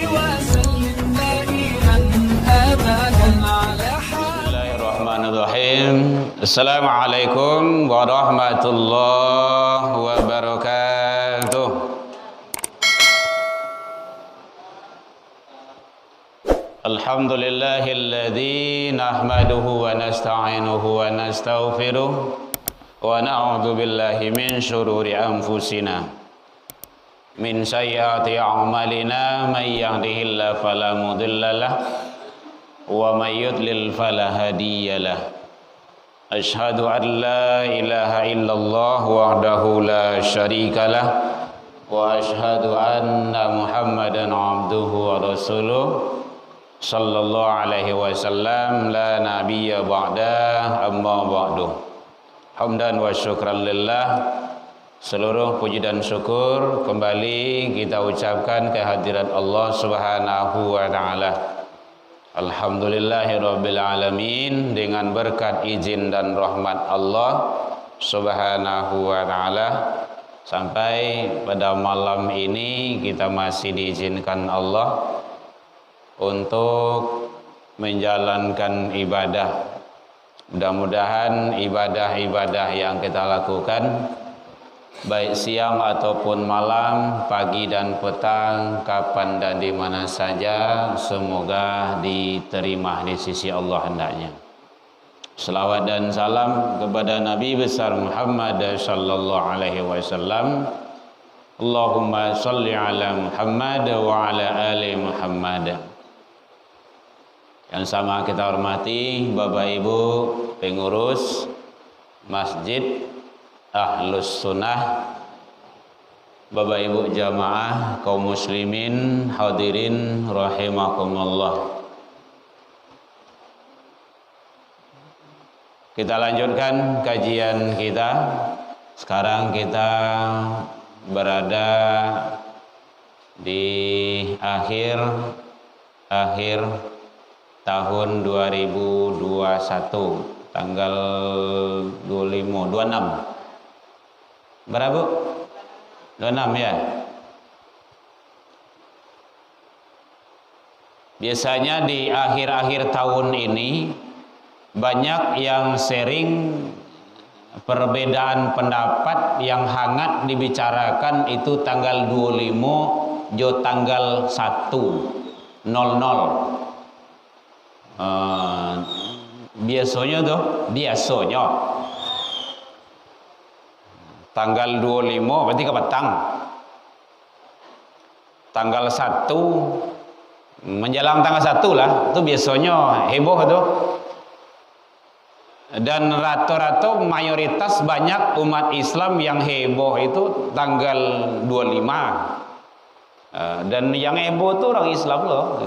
وسلم دائما أبدا على Bismillahirrahmanirrahim. Assalamualaikum warahmatullahi wabarakatuh. Alhamdulillahilladzi nahmaduhu wa nasta'inuhu wa nastaghfiruh wa na'udzu billahi min syururi anfusina min sayyiati a'malina may yahdihillahu fala mudhillalah wa may yudlil fala hadiyalah. Asyhadu an la ilaha illallah wahdahu la syarikalah wa asyhadu anna Muhammadan abduhu wa rasuluh sallallahu alaihi wasallam la nabiyya ba'da amma ba'du. Hamdan wa syukran lillah. Seluruh puji dan syukur kembali kita ucapkan kehadirat Allah Subhanahu wa taala. Alhamdulillahirabbil alamin, dengan berkat izin dan rahmat Allah Subhanahu wa taala sampai pada malam ini kita masih diizinkan Allah untuk menjalankan ibadah. Mudah-mudahan ibadah-ibadah yang kita lakukan baik siang ataupun malam, pagi dan petang, kapan dan di mana saja, semoga diterima di sisi Allah hendaknya. Selawat dan salam kepada Nabi besar Muhammad sallallahu alaihi wasallam. Allahumma shalli ala Muhammad wa ala ali Muhammad. Yang sama kita hormati Bapak Ibu pengurus Masjid Ahlus Sunnah, Bapak Ibu jamaah kaum muslimin hadirin rahimakumullah. Kita lanjutkan kajian kita. Sekarang kita berada di akhir tahun 2021, tanggal 26. Berapa? 26 ya. Biasanya di akhir-akhir tahun ini banyak yang sharing perbedaan pendapat yang hangat dibicarakan itu tanggal 25 jo tanggal 1.00. Biasanya tanggal 25 berarti ke petang, tanggal 1 menjelang tanggal 1 lah, itu biasanya heboh tuh. Dan rata-rata mayoritas banyak umat Islam yang heboh itu tanggal 25. Dan yang heboh itu orang Islam loh.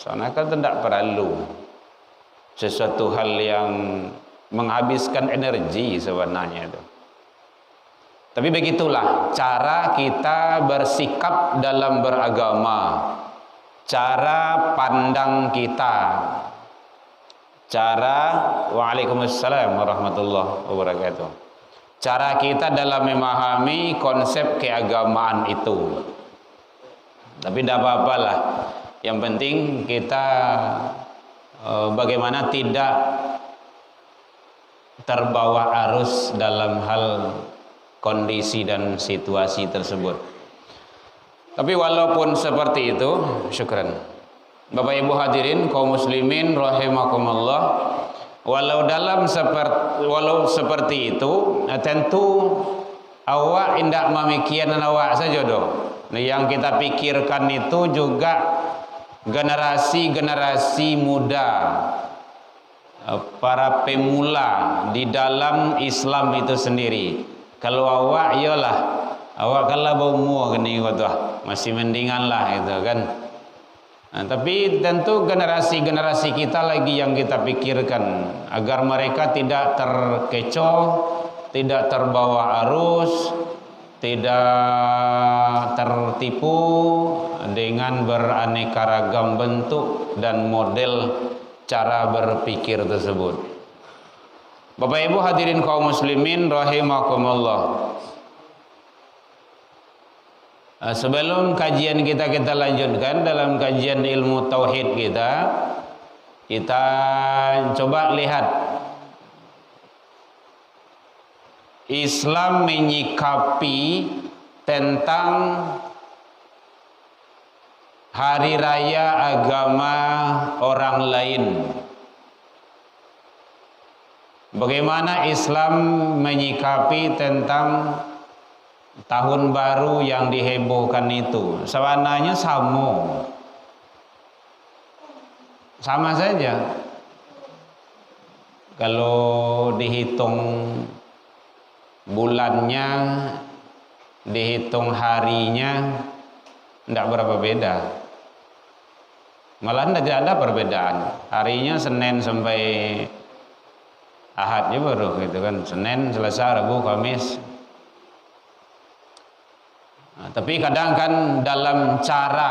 Soalnya kan tidak perlu sesuatu hal yang menghabiskan energi sebenarnya itu. Tapi begitulah cara kita bersikap dalam beragama, cara pandang kita, cara waalaikumsalam warahmatullahi wabarakatuh, cara kita dalam memahami konsep keagamaan itu. Tapi tidak apa-apalah, yang penting kita bagaimana tidak terbawa arus dalam hal kondisi dan situasi tersebut. Tapi walaupun seperti itu, syukran Bapak Ibu hadirin kaum muslimin rahimakumullah, walau seperti itu, tentu awak indak memikiran awak saja doh. Yang kita pikirkan itu juga generasi muda, para pemula di dalam Islam itu sendiri. Kalau awak iyalah, awak kalah bau muah gini gitu, masih mendingan lah itu kan. Nah, tapi tentu generasi kita lagi yang kita pikirkan agar mereka tidak terkecoh, tidak terbawa arus, tidak tertipu dengan beraneka ragam bentuk dan model cara berpikir tersebut. Bapak Ibu hadirin kaum muslimin rahimakumullah. Sebelum kajian kita lanjutkan dalam kajian ilmu tauhid kita coba lihat Islam menyikapi tentang hari raya agama orang lain. Bagaimana Islam menyikapi tentang tahun baru yang dihebohkan itu? Sebenarnya sama saja. Kalau dihitung bulannya, dihitung harinya, tidak berapa beda. Malah tidak ada perbedaan. Harinya Senin sampai Ahad juga baru gitu kan. Senin, Selasa, Rabu, Kamis. Nah, tapi kadang kan dalam cara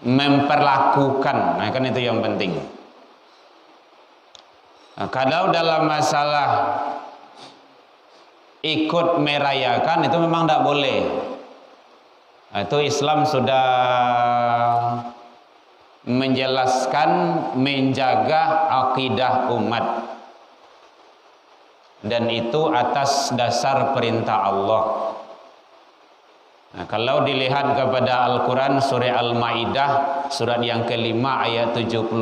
memperlakukan, nah kan itu yang penting. Nah, kalau dalam masalah ikut merayakan itu memang tidak boleh. Nah, itu Islam sudah menjelaskan menjaga akidah umat, dan itu atas dasar perintah Allah. Nah, kalau dilihat kepada Al-Quran surah Al-Ma'idah surat yang kelima ayat 72,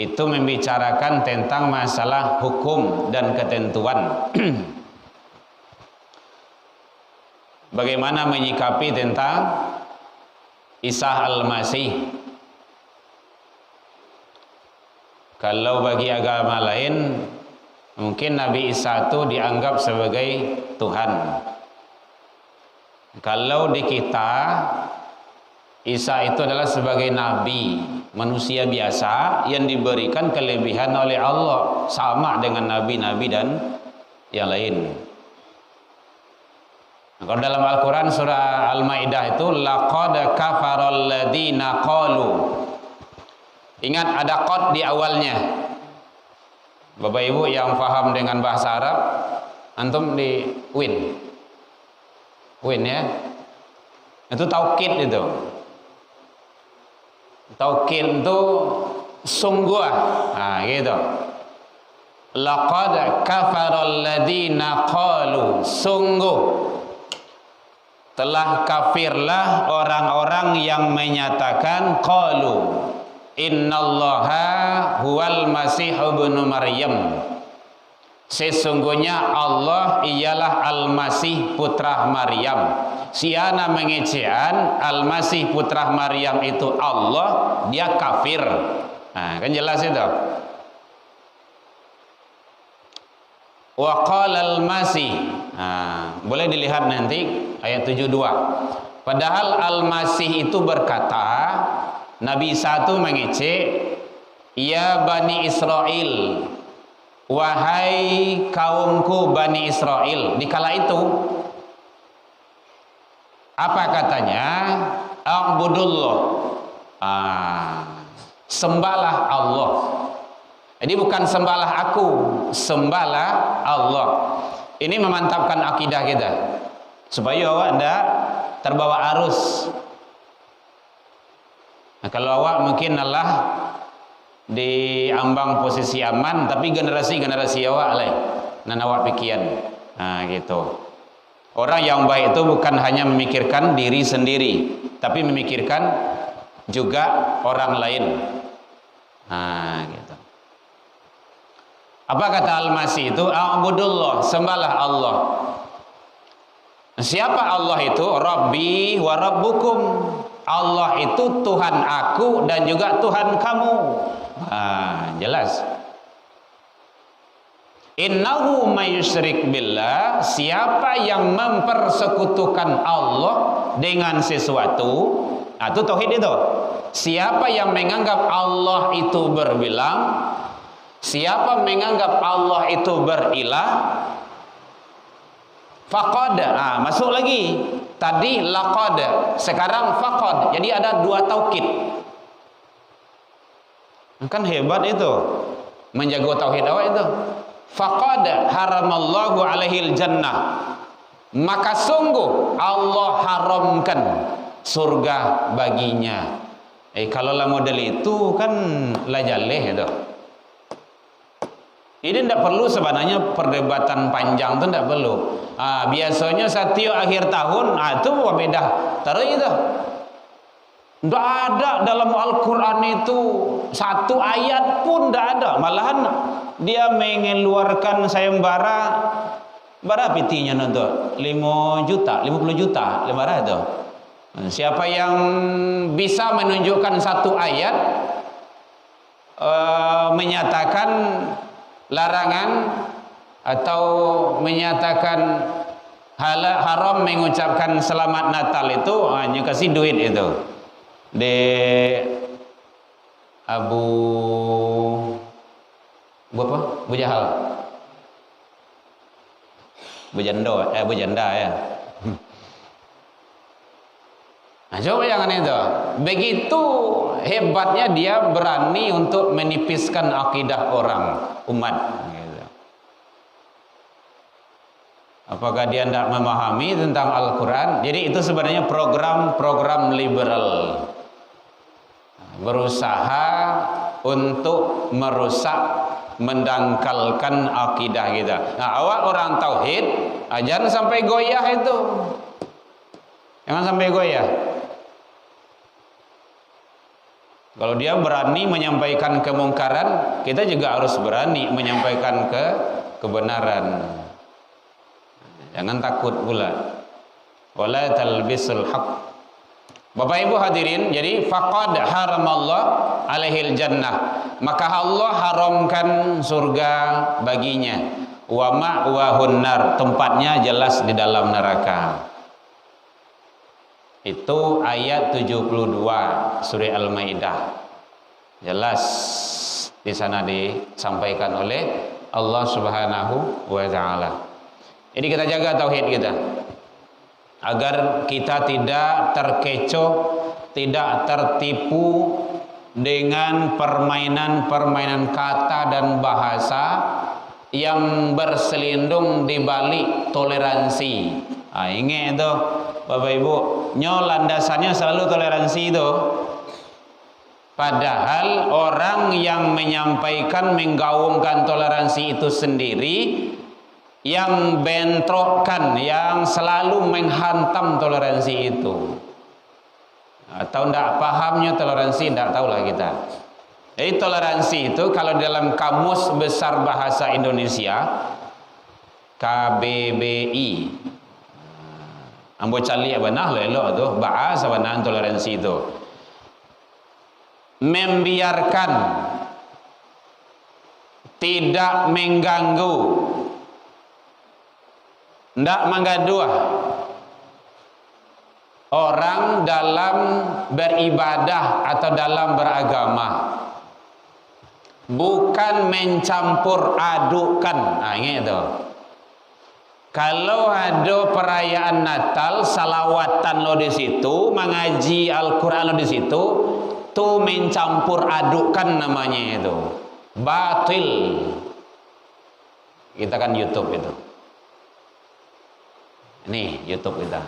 itu membicarakan tentang masalah hukum dan ketentuan. Bagaimana menyikapi tentang Isa Al-Masih. Kalau bagi agama lain mungkin Nabi Isa itu dianggap sebagai Tuhan. Kalau di kita, Isa itu adalah sebagai nabi, manusia biasa yang diberikan kelebihan oleh Allah, sama dengan nabi-nabi dan yang lain. Nah, kalau dalam Al-Quran surah Al-Ma'idah itu laqad kafaral ladzina qalu. Ingat ada qad di awalnya. Bapak Ibu yang paham dengan bahasa Arab, antum di win ya, itu taukid itu. Taukid itu sungguh, nah gitu. Laqad kafaral ladzina qalu, sungguh telah kafirlah orang-orang yang menyatakan qalu innallaha huwal masih ibnu Maryam, sesungguhnya Allah ialah Al-Masih putra Maryam. Siana mengecean Al-Masih putra Maryam itu Allah, dia kafir. Nah, kan jelas itu. Wa qala Al-Masih. Nah, boleh dilihat nanti ayat 72. Padahal Al-Masih itu berkata, Nabi Isa itu mengecek, ya Bani Israel, wahai kaumku Bani Israel. Dikala itu apa katanya? A'budullah, sembahlah Allah. Jadi bukan sembahlah aku, sembahlah Allah. Ini memantapkan akidah kita supaya awak tidak terbawa arus. Nah, kalau awak mungkin Allah di ambang posisi aman, tapi generasi awak lain, dan awak pikiran, nah gitu. Orang yang baik itu bukan hanya memikirkan diri sendiri, tapi memikirkan juga orang lain. Nah gitu. Apa kata Al-Masih itu? A'budullah, sembahlah Allah. Siapa Allah itu? Rabbi wa rabbukum. Allah itu Tuhan aku dan juga Tuhan kamu. Jelas. Innahu may yusyrik billah, siapa yang mempersekutukan Allah dengan sesuatu, itu tauhid itu. Siapa yang menganggap Allah itu berbilang, siapa menganggap Allah itu berilah, faqad, masuk lagi. Tadi laqad, sekarang faqad. Jadi ada dua taukid. Kan hebat itu menjaga tauhid awak itu. Faqad haramallahu alaihil jannah, maka sungguh Allah haramkan surga baginya. Kalau lah model itu kan lah jaleh itu. Ini tidak perlu sebenarnya perdebatan panjang itu tidak perlu. Biasanya setiap akhir tahun itu beda. Terus itu tidak ada dalam Al-Quran itu satu ayat pun tidak ada. Malahan dia mengeluarkan sayembara berapa pitinya nonton 5 juta, 50 juta, lembaran itu. Siapa yang bisa menunjukkan satu ayat menyatakan larangan atau menyatakan haram mengucapkan selamat Natal itu hanya kasih duit itu de Abu Jahal, Bu Janda ya. Nah, coba jangan itu. Begitu hebatnya dia berani untuk menipiskan akidah orang, umat. Gitu. Apakah dia tidak memahami tentang Al-Quran? Jadi itu sebenarnya program liberal. Berusaha untuk merusak, mendangkalkan akidah kita. Nah, awak orang tauhid, jangan sampai goyah itu. Jangan sampai goyah. Kalau dia berani menyampaikan kemungkaran, kita juga harus berani menyampaikan kebenaran. Jangan takut pula. Wala talbisul haqq. Bapak Ibu hadirin, jadi faqad haramallah alaihil jannah. Maka Allah haramkan surga baginya. Wa ma'wahun nar, tempatnya jelas di dalam neraka. Itu ayat 72 surah Al-Maidah. Jelas di sana disampaikan oleh Allah Subhanahu wa taala. Jadi kita jaga tauhid kita agar kita tidak terkecoh, tidak tertipu dengan permainan-permainan kata dan bahasa yang berselindung di balik toleransi. Ingat itu Bapak Ibu, landasannya selalu toleransi itu. Padahal orang yang menyampaikan, menggaungkan toleransi itu sendiri yang bentrokkan, yang selalu menghantam toleransi itu. Atau tidak pahamnya toleransi, tidak tahulah kita. Jadi toleransi itu kalau dalam Kamus Besar Bahasa Indonesia KBBI, ambo cali abanah lelo tu bahasa banaan toleransi itu membiarkan, tidak mengganggu, tidak menggaduh orang dalam beribadah atau dalam beragama, bukan mencampur adukan. Ingat itu. Kalau ada perayaan Natal, salawatan lo di situ, mengaji Al-Quran lo di situ, tuh mencampur adukan namanya itu. Batil. Kita kan YouTube itu. Ini YouTube kita.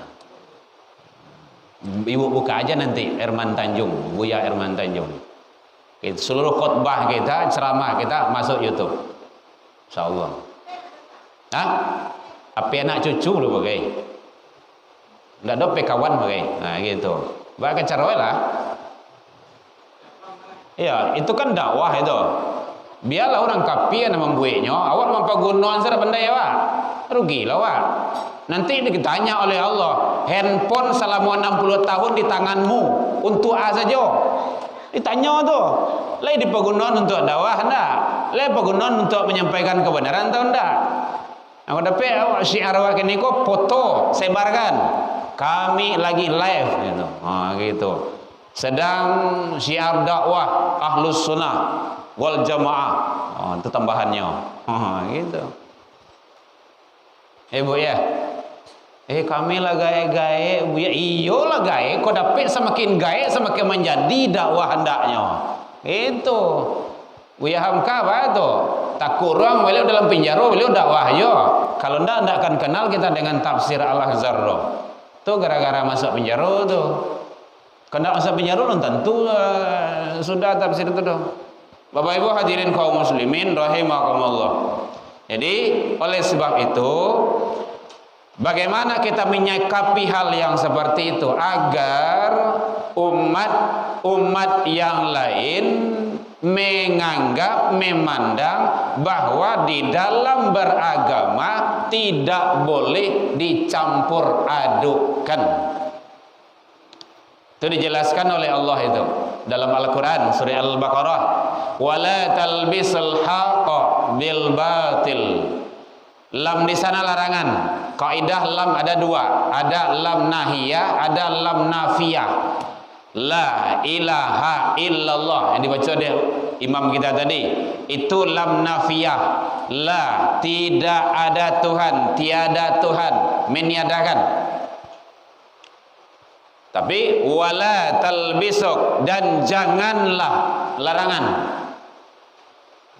Ibu buka aja nanti Herman Tanjung, Buya Herman Tanjung. Seluruh khutbah kita, ceramah kita masuk YouTube. Insyaallah. Apa anak cucu lu bagai, nggak ada kawan bagai, nah gitu. Bagai cara lah. Ya itu kan dakwah itu. Biarlah orang kapi yang membuatnya. Awak mempagunuan serah benda ya wak, rugi lah wak. Nanti ditanya oleh Allah, handphone selama 60 tahun di tanganmu untuk apa saja? Ditanya tu, lagi dipagunuan untuk dakwah ndak? Lagi pagunuan untuk menyampaikan kebenaran atau ndak? Aku dapat syiar awak ini kok foto sebarkan. Kami lagi live gitu. Gitu. Sedang syiar dakwah Ahlus Sunnah wal Jamaah. Itu tambahannya. Gitu. Bu ya. Kami lah gae-gae, Bu ya. Iyo lah gae, kok dapat semakin gae semakin menjadi dakwah hendaknya. Itu. Bu ya Hamka apa tu? Tak kurang beliau dalam penjara, beliau dakwah yo. Kalau ndak akan kenal kita dengan tafsir Al-Zarro. Tuh gara-gara masuk penjara tuh. Kena masuk penjara tentu sudah tafsir itu tuh. Bapak Ibu hadirin kaum muslimin rahimakumullah. Jadi oleh sebab itu bagaimana kita menyikapi hal yang seperti itu agar umat yang lain menganggap, memandang bahwa di dalam beragama tidak boleh dicampur adukkan. Itu dijelaskan oleh Allah itu dalam Al-Quran surah Al-Baqarah, wala talbisul haqqa bil batil. Lam di sana larangan. Kaidah lam ada dua, ada lam nahiyah, ada lam nafiyah. La ilaha illallah yang dibaca oleh imam kita tadi itu lam nafiyah. La, tidak ada Tuhan, tiada Tuhan, meniadakan. Tapi wala talbisuk, dan janganlah, larangan.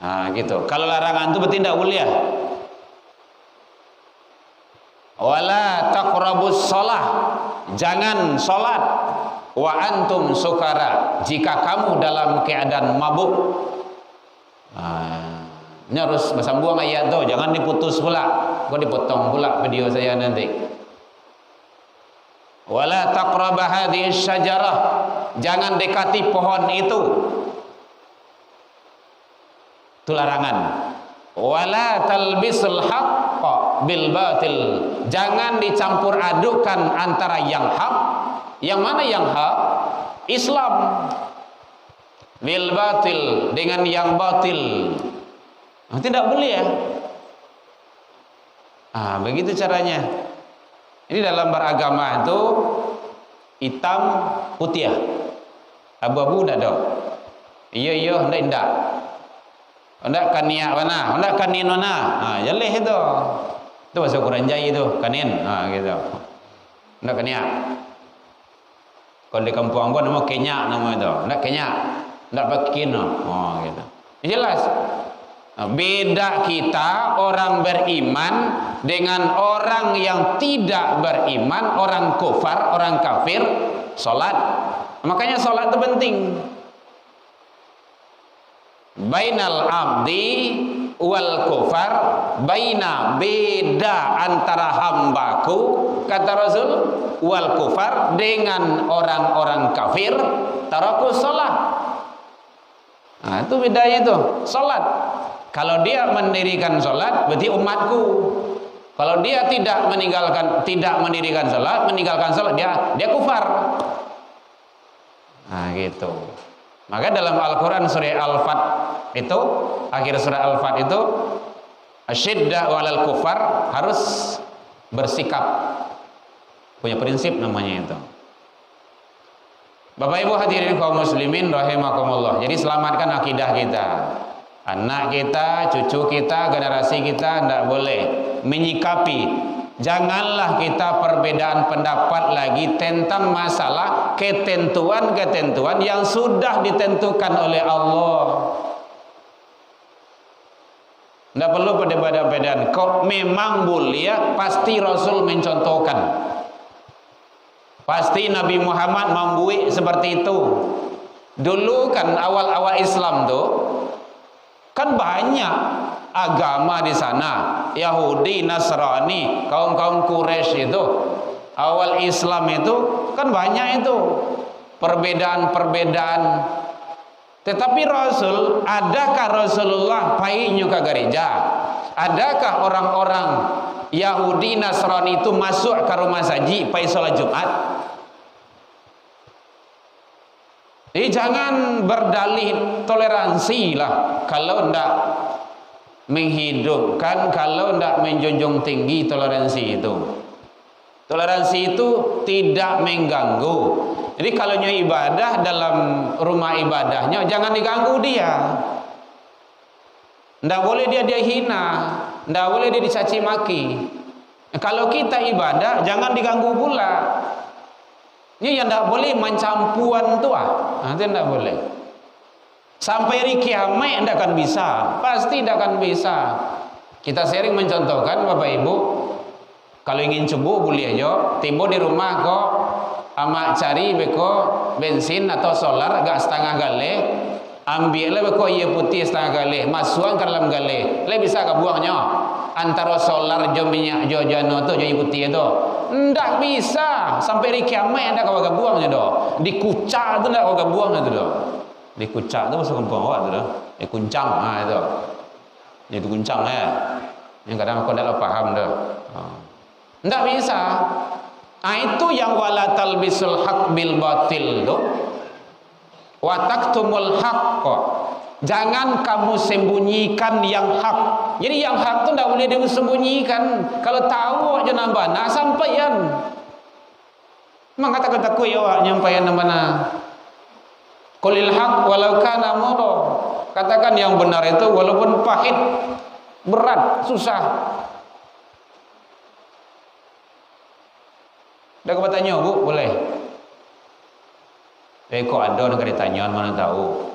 Nah gitu. Kalau larangan itu berarti tidak boleh ya. Wala taqrabus shalah, jangan salat wa antum sukara, jika kamu dalam keadaan mabuk. Ini harus bersambung ayat tuh, jangan diputus pula. Kok dipotong pula video saya nanti. Wala taqrab hadhihi syajarah, jangan dekati pohon itu. Itu larangan. Wala talbisul haqqa bil batil, jangan dicampur adukan antara yang hak, yang mana yang hak? Islam, bil batil, dengan yang batil. Nah, tidak boleh ya. Begitu caranya. Ini dalam beragama itu hitam putih, abu-abu tidak ada. Iya hendak. Hendak kania mana? Hendak kanin mana? Jaleh itu. Itu bahasa Quran Jai itu, kanin. Gitu. Hendak kania. Kalau di kampung Ambon nama Kenya nama itu. Hendak Kenya. Hendak pakin. Gitu. Jelas. Beda kita orang beriman dengan orang yang tidak beriman, orang kufar, orang kafir, salat. Makanya salat itu penting. Bainal abdi wal kufar, baina, beda antara hambaku, kata Rasul, wal kufar, dengan orang-orang kafir, tarakus salat. Itu beda itu, salat. Kalau dia mendirikan salat berarti umatku. Kalau dia tidak mendirikan salat, meninggalkan salat, dia kufar. Gitu. Maka dalam Al-Quran surah Al-Fat itu, akhir surah Al-Fat itu, asyidda walal kufar, harus bersikap, punya prinsip namanya itu. Bapak Ibu hadirin kaum muslimin rahimakumullah. Jadi selamatkan akidah kita. Anak kita, cucu kita, generasi kita tidak boleh menyikapi. Janganlah kita perbedaan pendapat lagi tentang masalah ketentuan-ketentuan yang sudah ditentukan oleh Allah. Tidak perlu perbedaan-perbedaan. Kok memang mulia, pasti Rasul mencontohkan. Pasti Nabi Muhammad membuat seperti itu. Dulu kan awal-awal Islam tuh kan banyak agama di sana, Yahudi, Nasrani, kaum-kaum Quraisy itu. Awal Islam itu kan banyak itu perbedaan-perbedaan. Tetapi Rasul, adakah Rasulullah painya ke gereja? Adakah orang-orang Yahudi, Nasrani itu masuk ke rumah saji pai salat Jumat? Jadi jangan berdalih toleransi lah kalau tidak menghidupkan, kalau tidak menjunjung tinggi toleransi itu. Toleransi itu tidak mengganggu. Jadi kalau ibadah dalam rumah ibadahnya jangan diganggu dia. Tidak boleh dia hina, tidak boleh dia dicaci maki. Kalau kita ibadah jangan diganggu pula. Ini yang tidak boleh mencampuan tu itu tidak boleh. Sampai hari kiamat tidak akan bisa, pasti tidak akan bisa. Kita sering mencontohkan Bapak Ibu, kalau ingin cubu boleh aja, tiba di rumah kok amak cari beko bensin atau solar agak setengah gale, ambillah beko iya putih setengah gale, masukkan ke dalam gale, le bisa ke buangnya antara solar jo minyak jo jano tu jo iya putih itu, ndak bisa sampai hari kiamat ndak kau ke buangnya do, dikucak tu ndak kau ke buangnya tu do, dikucak tu masuk kampung awak tu do, dikuncang, itu, jadi kuncang yang kadang aku ndak paham dah. Ndak bisa. Itu yang wala talbisul haq bil batil tu. Wa taktumul haqq. Jangan kamu sembunyikan yang hak. Jadi yang hak tu ndak boleh disembunyikan. Kalau tahu aja nambah nah sampaian. Maka takut ya awak nyampaian mana. Qulil haq walau kana murra. Katakan yang benar itu walaupun pahit, berat, susah. Dah kau tanya bu, boleh? Kok ada nak ditanya, mana tahu?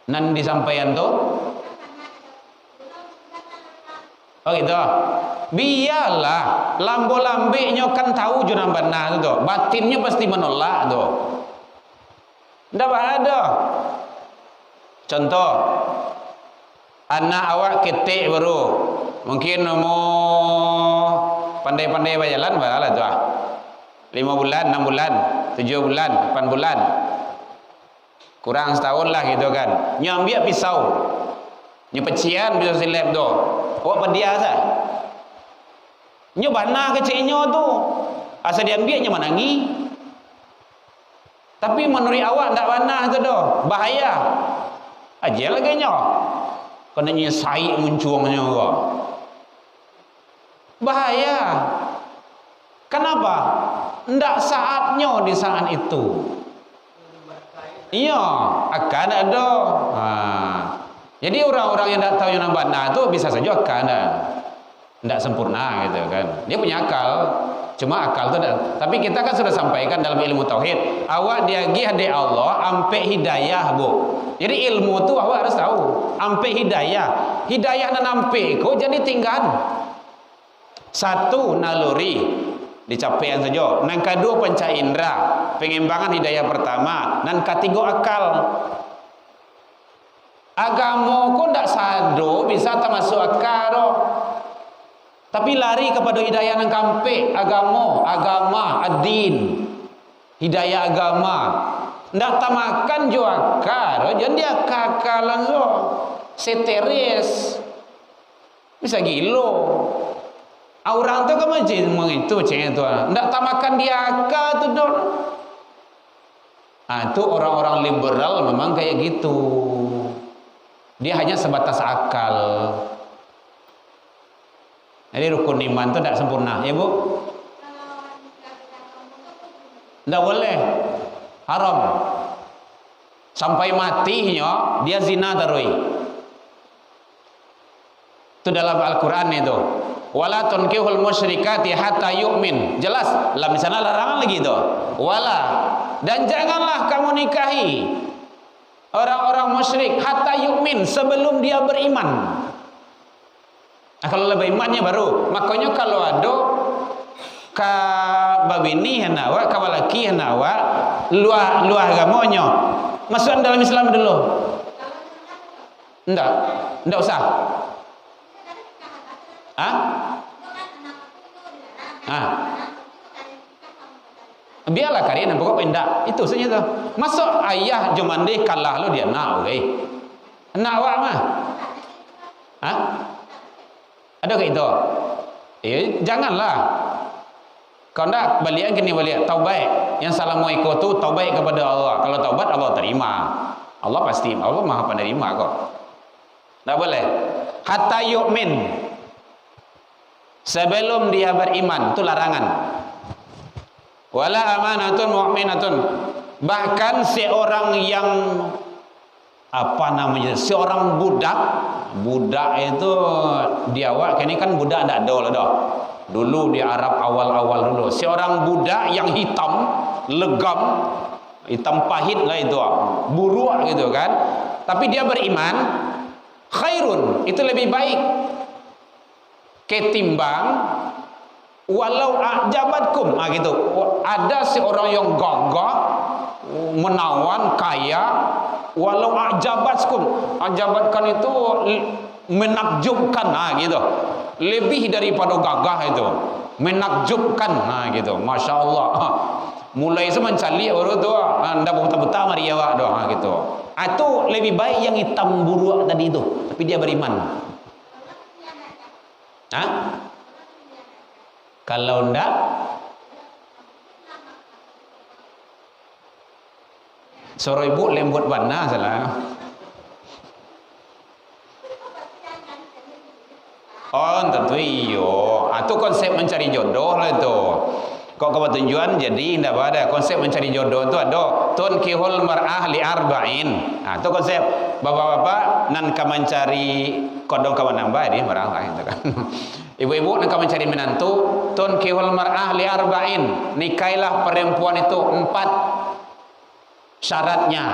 Nan disampaikan tu? Oh gitu. Biarlah, lambo-lambeknya kan tahu jurang benar tu. Batinnya pasti menolak tu. Ndak ada. Contoh, anak awak ketik baru, mungkin mau pandai-pandai berjalan, berjalan tu 5 bulan, 6 bulan, 7 bulan, 8 bulan, kurang setahun lah gitu kan. Nyambil pisau, nyepecian pisau silap tu, awak pedia sah. Nyobana kecilnya tu, asal diambilnya menangi. Tapi menurut awak tak panah tu doh, bahaya. Aja lagi nya. Kena nyesai munculnya kok. Bahaya. Kenapa? Ndak saatnya di saat itu. Iya, akan ada. Jadi orang-orang yang tak tahu yang nambah tu bisa saja akan ada. Ndak sempurna gitu kan. Dia punya akal. Cuma akal tu dah. Tapi kita kan sudah sampaikan dalam ilmu tauhid, awak diagi hadi Allah ampe hidayah bu. Jadi ilmu tu awak harus tahu ampe hidayah. Hidayah nan ampe ko jadi tinggal. Satu naluri dicapaian saja. Nang kedua panca indera, pengimbangan hidayah pertama. Nan ketiga akal. Agama ko ndak sado bisa termasuk akal. Tapi lari kepada hidayah nang kampe agama ad-din, hidayah agama. Ndak tamakan jo akar, jadi dia kakalan zo seteres bisa gilo. Orang tu kan macam itu ceng tu. Ndak tamakan dia akar tu dor. Tu orang-orang liberal memang kayak gitu. Dia hanya sebatas akal. Jadi rukun iman itu tidak sempurna, ya bu? Tidak boleh, haram. Sampai matinya dia zina terus. Itu dalam Al-Quran itu. Wala tunkihul musyrikati hatta yu'min. Jelas, dalam sana larangan lagi itu. Wala, dan janganlah kamu nikahi orang-orang musyrik hatta yu'min, sebelum dia beriman. Kalau lebih imannya baru. Makanya kalau ada ka babini hanawa, ka walaki hanawa luah agamanya, masuk dalam Islam dulu. Enggak usah. Biarlah kalian pokok pendak. Itu saja tu. Masuk ayah jomande kalah lo dia nak nak awak mah. Ada ke itu? Janganlah. Kau nak balik kini balik taubat. Yang salah mau ikut tu taubat kepada Allah. Kalau taubat Allah terima. Allah pasti, Allah Maha penerima kok. Tak boleh. Hatta yu'min. Sebelum dia beriman, itu larangan. Wala amanatun mu'minatun. Bahkan seorang yang seorang budak itu dia awak kini kan budak tak ada lah dah. Dulu di Arab awal-awal dulu seorang budak yang hitam legam, hitam pahit lah itu, buruk gitu kan, tapi dia beriman, Khairun, itu lebih baik ketimbang walau ajabatkum. Gitu. Ada seorang yang gagah, menawan, kaya, walau ajabatkum. Ajabatkan itu menakjubkan, gitu. Lebih daripada gagah itu, menakjubkan, gitu. Masya Allah. Mulai semencali orang tu, anda betul-betul mari awak doa, gitu. Itu lebih baik yang hitam buruk tadi itu, tapi dia beriman. Kalau ndak, suruh ibu lembut warna salah. Oh, tentu iyo. Itu konsep mencari jodoh lah itu. Kok kebetulan jadi tidak ada konsep mencari jodoh itu ada tunkihul mar'ah li arba'in. Itu konsep bapak-bapak nan ka mencari kodong kawan nambah ini marah lah itu kan. Ibu-ibu nan ka mencari menantu tunkihul mar'ah li arba'in. Nikailah perempuan itu 4 syaratnya.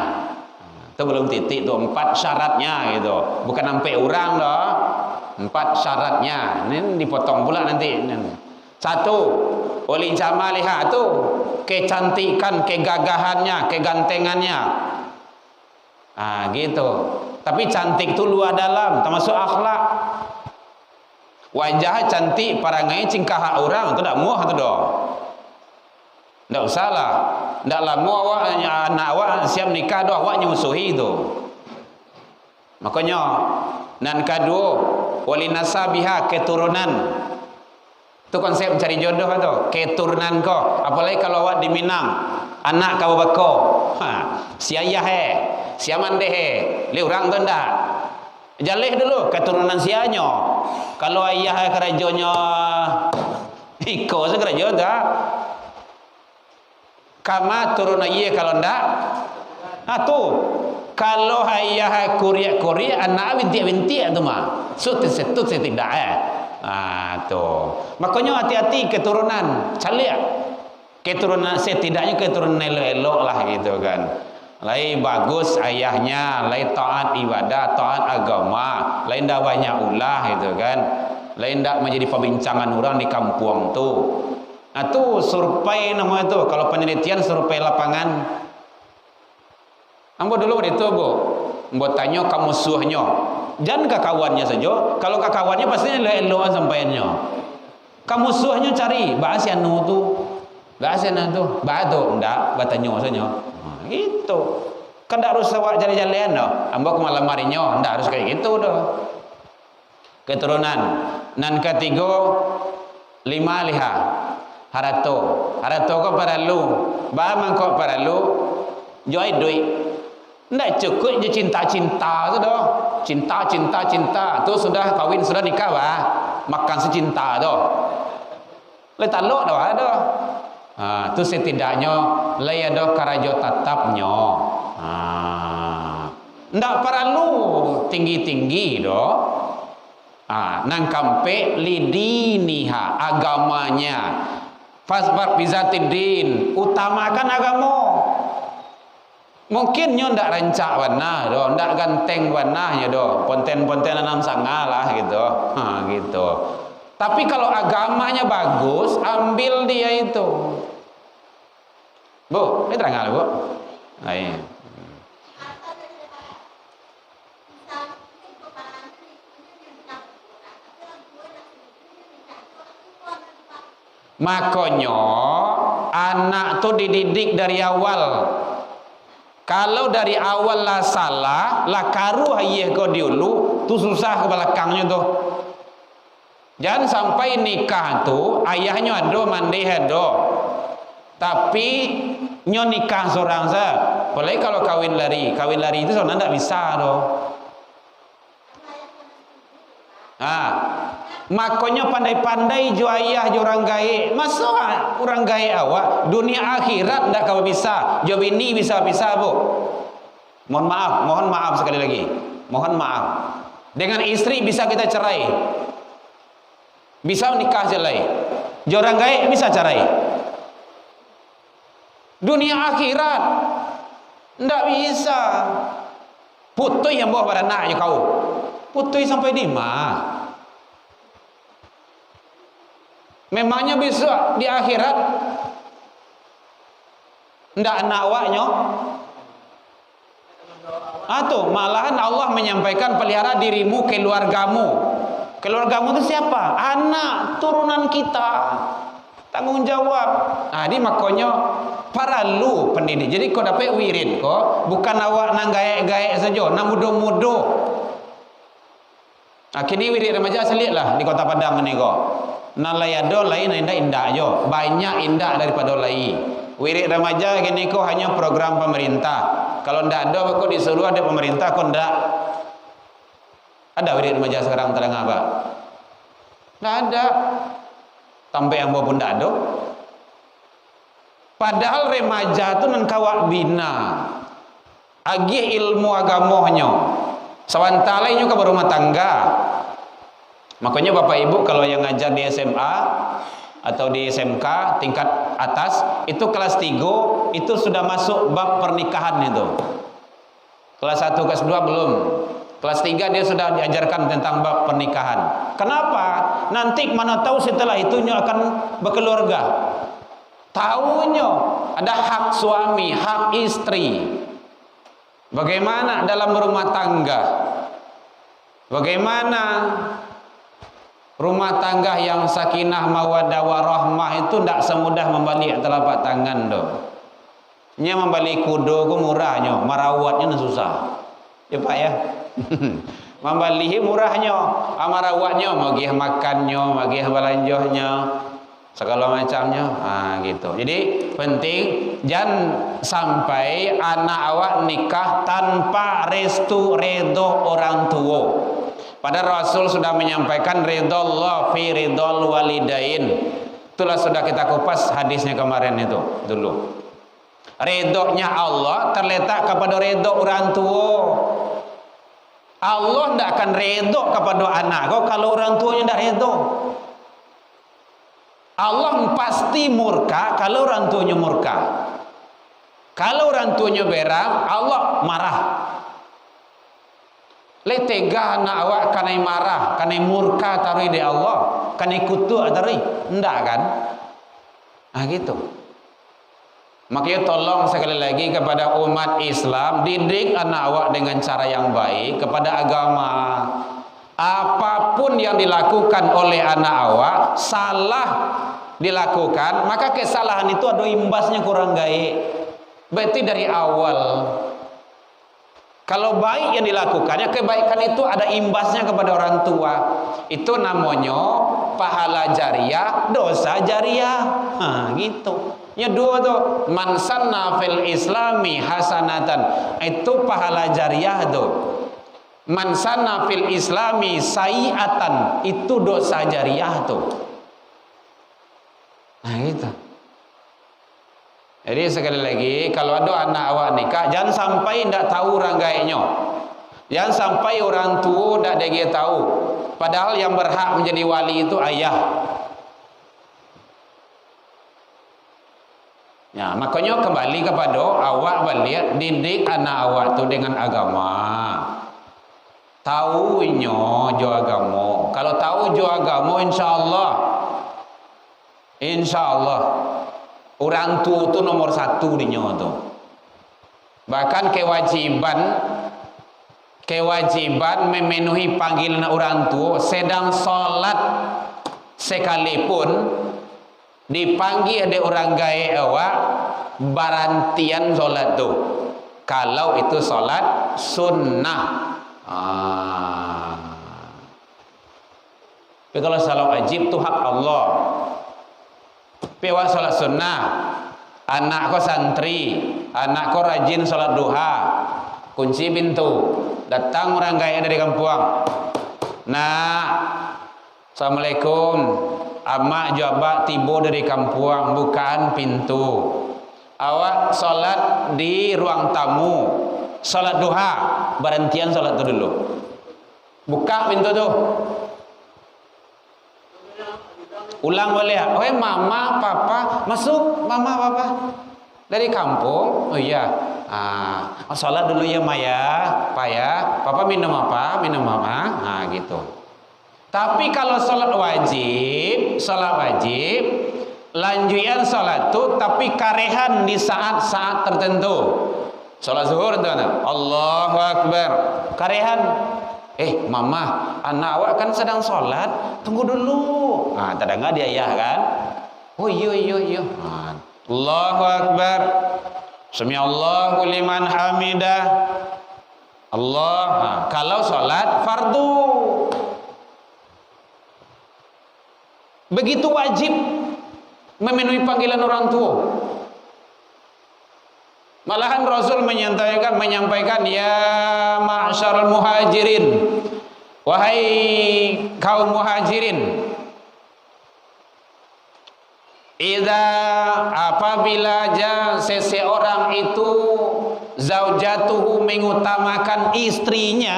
Itu belum titik tuh 4 syaratnya gitu. Bukan sampai orang dah. 4 syaratnya. Ini dipotong pula nanti. 1, oleh jamaliha tu kecantikan, kegagahannya, kegantengannya. Gitu. Tapi cantik tu luar dalam, termasuk akhlak. Wajah cantik, parangai cingkah orang tu dak muah tu dah. Ndak usah lah. Ndak lama awak anak awak siap nikah dah awak nyusuhi tu. Makanya nan kedua wali nasabiha keturunan. Itu konsep mencari jodoh tu, keturunan kau. Apalagi kalau awak di Minang, anak kau bako. Si ayah si amande le orang tu ndak. Jalih dulu keturunan sianya. Kalau ayah kerajanya iko sekeraja dah. Kama turun ayah kalau ndak. Tu kalau ayah Korea anak binti tu mah. Sutut tidak tuh. Makanya hati-hati keturunan. Caliak. Keturunan setidaknya keturunan elok-elok lah gitu kan. Lain bagus ayahnya, lain taat ibadah, taat agama, lain dah banyak ulah gitu kan. Lain dah menjadi perbincangan orang di kampung tu. Itu survei nama itu. Kalau penelitian survei lapangan. Ambo dulu itu bu. Ambo tanya kamu musuhnya. Jangan ke kawannya saja. Kalau ke kawannya pasti elok sampainya. Kamu musuhnya cari bahasa anu tu. Bahasa anu tu. Batu ndak batanya saja. Gitu. Kan ndak harus awak jalan-jalan dah. Ambo ke malam harinya ndak harus kayak gitu dah. Keturunan. Nan ketiga 5 liha. Harato. Harato ko perlu. Ba mangko perlu. Joy duit. Ndak cukup je cinta-cinta tu dah. Cinta. Tu sudah kawin, sudah nikah bah. Makan secinta tu. Le taluk dah ada. Tu setidaknya le ada karajo tatapnya. Ndak perlu tinggi-tinggi dah. Nang kampe lidiniha agamanya. Fasbar bizatidin, utamakan agama. Mungkin nyo ndak rancak warna doh, ndak ganteng warnanya doh, ponten-ponten enam sanga lah gitu. Gitu. Tapi kalau agamanya bagus, ambil dia itu. Bu, ini terang Bu. Iya. Makanya anak tu dididik dari awal. Kalau dari awal lah salah, lah karu ayah kau dulu, tu susah ke belakangnya tu. Jangan sampai nikah tu ayahnya ada, mandi ada, tapi nyo nikah seorang saja. Apalagi kalau kawin lari itu seorang tidak bisa tu. Makanya pandai-pandai jo ayah jo orang gae. Masa orang gae awak dunia akhirat ndak kau bisa. Jo bini bisa-bisa bu. Mohon maaf sekali lagi. Mohon maaf. Dengan istri bisa kita cerai. Bisa nikah cerai. Jo orang gae bisa cerai. Dunia akhirat ndak bisa. Putus yang bawa pada anaknya kau. Putui sampai di mana? Memangnya besok di akhirat ndak anak awaknya? Tuh, malahan Allah menyampaikan pelihara dirimu, keluargamu. Keluargamu itu siapa? Anak turunan kita. Tanggung jawab. Ini makanya para lu pendidik. Jadi kau dapat wirid kok, bukan awak nang gaek-gaek saja, nang mudo-mudo. Kini wirid remaja selit lah di Kota Padang ni kok. Nang layado lain indah jo. Banyak indah daripada lain. Wirid remaja gini kok hanya program pemerintah. Kalau ndak ada kok disuruh ada pemerintah kok ndak. Ada wirid remaja sekarang terang apa? Ndak ada. Sampai yang pun ndak ada. Padahal remaja tu nan kawak bina. Agih ilmu agamohnya. Sawantalainya ke berumah tangga. Makanya Bapak Ibu kalau yang ngajar di SMA atau di SMK tingkat atas itu kelas 3 itu sudah masuk bab pernikahan itu. Kelas 1 kelas 2 belum. Kelas 3 dia sudah diajarkan tentang bab pernikahan. Kenapa? Nanti mana tahu setelah itunya akan berkeluarga. Tahunya ada hak suami, hak istri. Bagaimana dalam rumah tangga? Bagaimana rumah tangga yang sakinah mawaddah warahmah itu tidak semudah membalik telapak tangan doh. Nya membalik kudo ku murahnya, marawatnya susah. Ya Pak ya. Membalihi murahnya, marawatnya magih makannya, magih belanjahnya, segala macamnya. Gitu. Jadi penting jangan sampai anak awak nikah tanpa restu redho orang tua. Padahal Rasul sudah menyampaikan ridallah fi ridal walidain. Itulah sudah kita kupas hadisnya kemarin itu dulu. Ridhonya Allah terletak kepada ridho orang tua. Allah tidak akan ridho kepada anak kau kalau orang tuanya tidak ridho. Allah pasti murka kalau orang tuanya murka. Kalau orang tuanya berang, Allah marah. Letega anak awak kanai marah, kanai murka tarui di Allah, kanai kutu tarui, enggak kan? Gitu. Makanya tolong sekali lagi kepada umat Islam, didik anak awak dengan cara yang baik kepada agama. Apapun yang dilakukan oleh anak awak salah dilakukan, maka kesalahan itu ada imbasnya kurang baik. Berarti dari awal. Kalau baik yang dilakukannya, kebaikan itu ada imbasnya kepada orang tua. Itu namanya pahala jariah, dosa jariah. Gitu. Ya dua tuh, man sanna fil islami hasanatan. Itu pahala jariah tuh. Man sanna fil islami sayiatan. Itu dosa jariah tuh. Gitu. Jadi sekali lagi, kalau ada anak awak nikah, jangan sampai tidak tahu orang gaiknya. Jangan sampai orang tua tidak dia tahu. Padahal yang berhak menjadi wali itu ayah. Ya, makanya kembali kepada awak balik, didik anak awak itu dengan agama. Tahunya jo agama. Kalau tahu jo agama, insya Allah. Orang tua itu nomor 1 di nyawa tu. Bahkan kewajiban memenuhi panggilan orang tua, sedang solat sekalipun dipanggil ada orang gaek awak, barantian solat tu. Kalau itu solat sunnah. Tapi kalau salat wajib tu hak Allah. Pewak salat sunnah, anak kau santri, anak kau rajin salat duha, kunci pintu, datang orang kaya dari kampung. Nah, assalamualaikum, amak jawab tiba dari kampung, bukan pintu. Awak salat di ruang tamu, salat duha, berhentian salat tu dulu. Buka pintu tu. Ulang boleh ya? Mama, papa, masuk mama, papa dari kampung. Oh iya, Sholat dulu ya Maya, Pak ya. Papa minum apa? Minum apa? Gitu. Tapi kalau sholat wajib, lanjutan sholat tuh tapi karehan di saat-saat tertentu. Sholat zuhur tuh, Allahu Akbar, karehan. Mama, anak awak kan sedang sholat, tunggu dulu. Tadangga dia ya kan? Oh iya. Allahu Akbar. Sami Allahu liman hamidah. Allah. Kalau sholat fardu, begitu wajib memenuhi panggilan orang tua. Malahan Rasul menyampaikan ya ma'syarul muhajirin, wahai kaum muhajirin, apabila seseorang itu zaujatuhu mengutamakan istrinya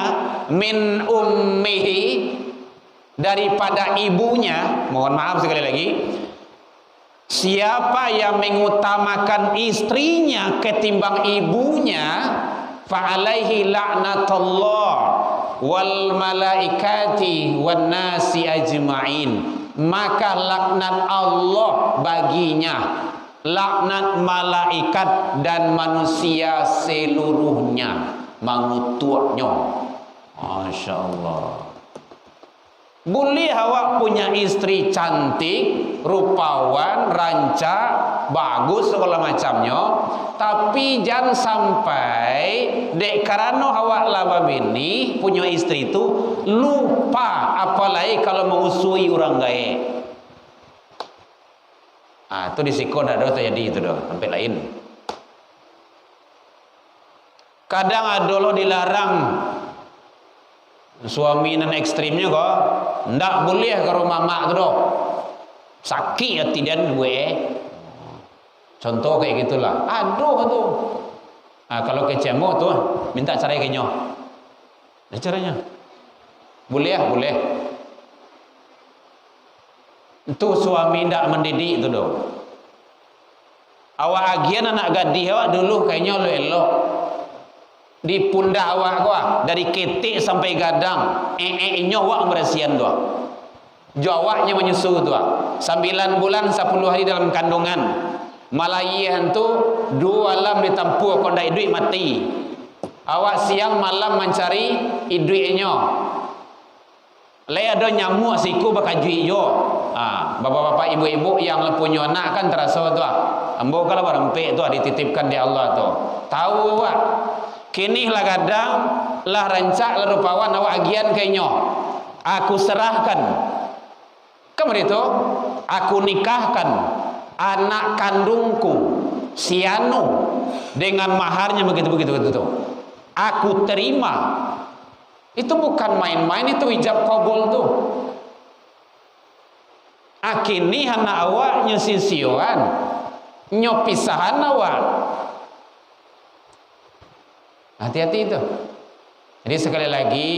min ummihi daripada ibunya, mohon maaf sekali lagi, siapa yang mengutamakan istrinya ketimbang ibunya, fa'alaihi la'natullah wal malaikati wan nasi ajma'in, maka laknat Allah baginya, laknat malaikat dan manusia seluruhnya, mengutuknya. Masya Allah. Boleh awak punya istri cantik, rupawan, rancak, bagus segala macamnya, tapi jangan sampai dek karena awak laba bini punya istri itu lupa, apalagi kalau mengusui orang gaib. Itu risiko dah terjadi itu dah, sampai lain. Kadang ada lo dilarang suami nan ekstrimnya kok ndak boleh ke rumah mak tu doh, sakit hati dan gue. Contoh kayak gitulah. Aduh tu. Kalau kecemo tu minta cerai kenyo. Caranya boleh boleh. Itu suami ndak mendidik tu doh. Awak agian anak gadis awak dulu kayaknya lo elok. Di pundak awak gua dari ketik sampai gadang awak berasian doa. Jawabnya menyusu doa 9 bulan 10 hari dalam kandungan. Malayan tu 2 malam ditampu kondai duit mati. Awak siang malam mencari duitnya. Lai ada nyamuk siku bakajui yo. Bapak-bapak ibu-ibu yang punya anak kan terasa doa. Ambo kalau barempek tu dititipkan di Allah tu. Tahu awak kini lah kadang lah rancak lah rupawan awak agian kayaknya aku serahkan kemarin itu aku nikahkan anak kandungku Sianu dengan maharnya begitu aku terima. Itu bukan main-main, itu ijab kabul tuh. Akini anak awak nyesisioan nyopisahan awak. Hati-hati itu. Jadi sekali lagi,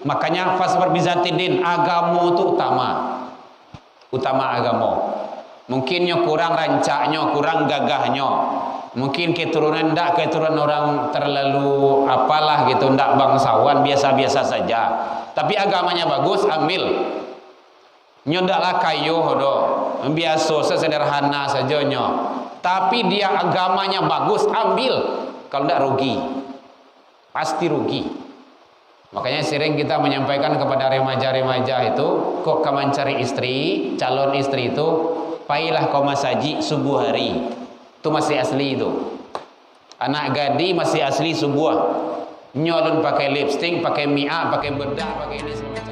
makanya fasbar bizatidin, agama itu utama agama. Mungkinnya kurang rancaknya, kurang gagahnya. Mungkin keturunan orang terlalu apalah gitu, ndak bangsawan, biasa-biasa saja. Tapi agamanya bagus, ambil. Nyondaklah kayu do, biasa sesederhana saja nyo. Tapi dia agamanya bagus, ambil. Kalau ndak rugi. Pasti rugi. Makanya sering kita menyampaikan kepada remaja-remaja itu, kok kamu mencari istri, calon istri itu, pailah kau masaji subuh hari. Itu masih asli itu. Anak gadi masih asli subuh. Nyolon pakai lipstick, pakai miak, pakai bedak, pakai ini semacam.